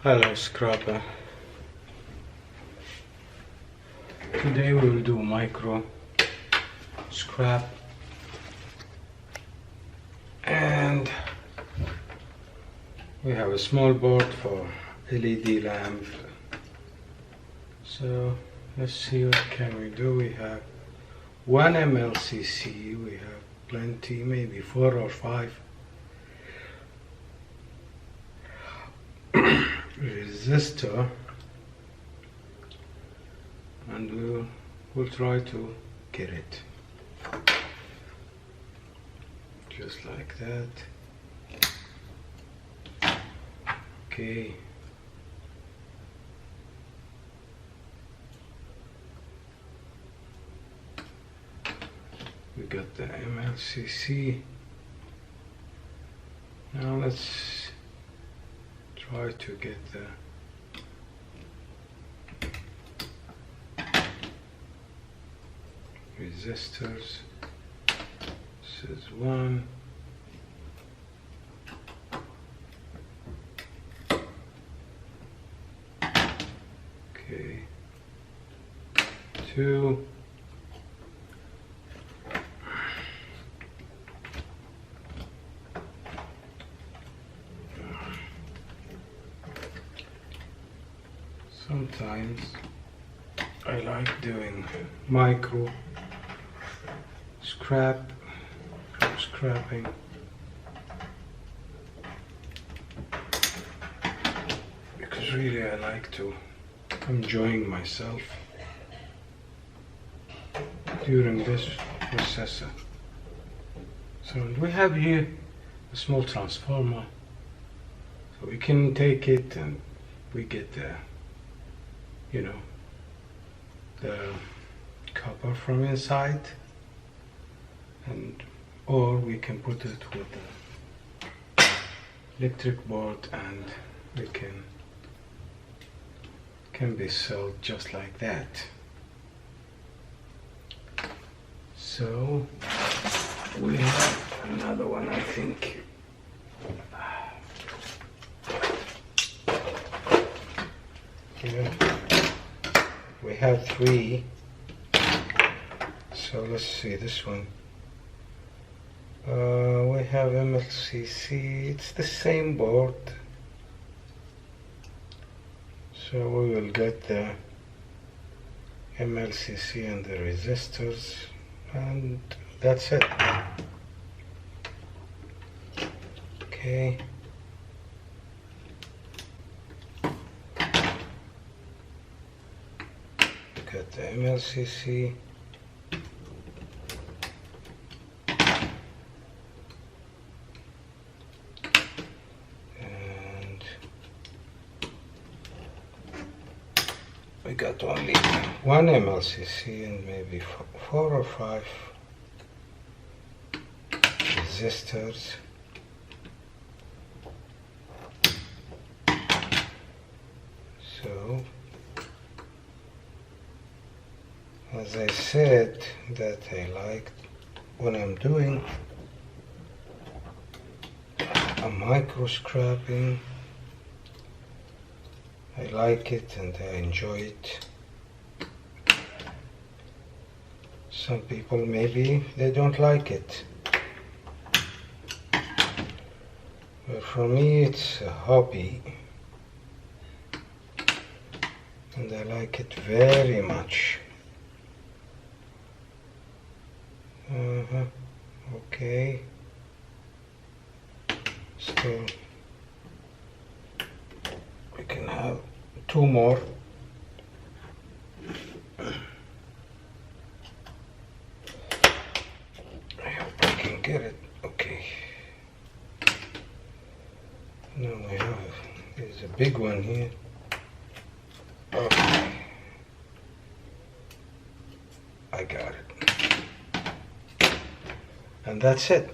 Hello Scrapper. Today we will do micro scrap and we have a small board for LED lamp. So let's see what can we do. We have one MLCC, we have plenty, maybe 4 or 5 resistor, and we'll try to get it just like that. Okay, we got the MLCC. Now let's try to get the resistors. This is one. Okay. 2. Sometimes I like doing micro scrapping. Because really I like to enjoying myself during this processor. So we have here a small transformer, so we can take it and we get the the copper from inside, and or we can put it with the electric board and we can be sold just like that. So we have another one, I think. Here we have 3. So let's see this one. We have MLCC. It's the same board. So we will get the MLCC and the resistors, and that's it. Okay. Got the MLCC. And we got only one MLCC and maybe 4 or 5 resistors. So as I said that I like when I'm doing a micro scrapping, I like it and I enjoy it. Some people maybe they don't like it, but for me it's a hobby and I like it very much. Okay, still we can have 2 more. I hope I can get it. Okay, now we have, there's a big one here. Okay, I got it. And that's it.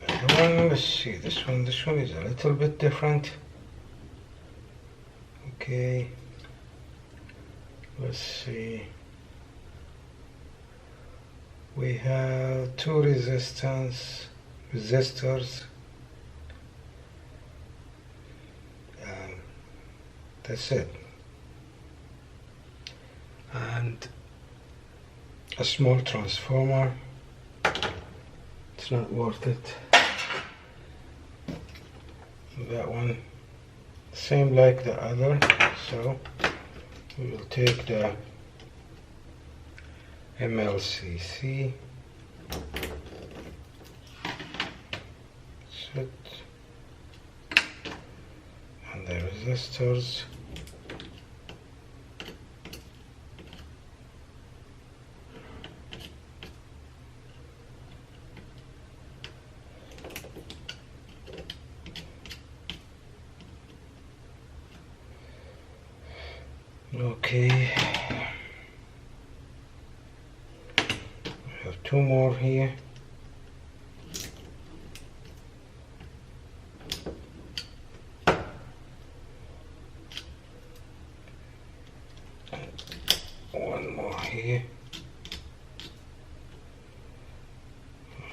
And the one, let's see, this one is a little bit different. Okay, let's see. We have 2 resistors, That's it. And a small transformer, it's not worth it. That one, same like the other, so we will take the MLCC, set, and the resistors. Okay, we have two more here. One more here.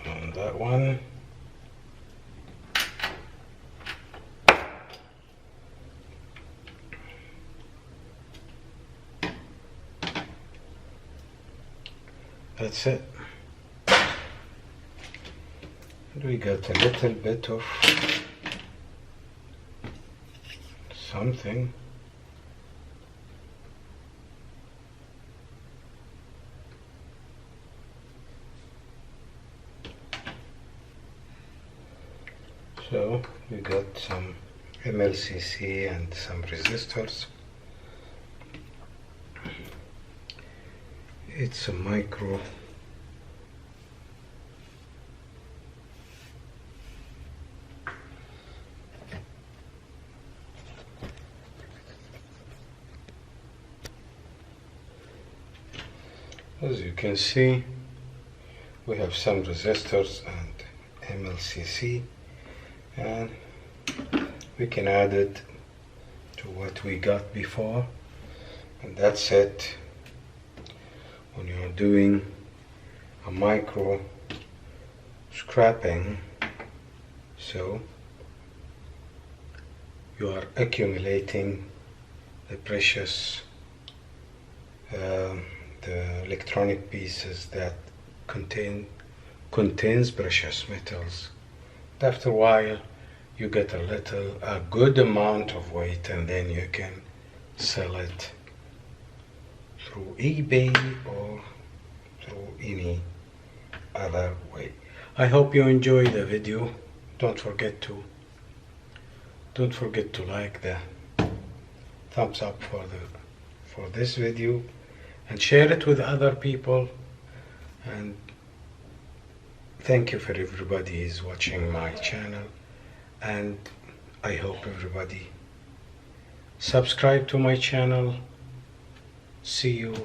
And that one. That's it. We got a little bit of something. So we got some MLCC and some resistors. It's a micro. As you can see, we have some resistors and MLCC, and we can add it to what we got before, and that's it. When you're doing a micro scrapping, so you are accumulating the precious the electronic pieces that contains precious metals. After a while you get a good amount of weight, and then you can sell it through eBay or through any other way. I hope you enjoyed the video. Don't forget to like the thumbs up for this video, and share it with other people. And thank you for everybody who's watching my channel, and I hope everybody subscribe to my channel. See you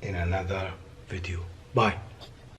in another video. Bye.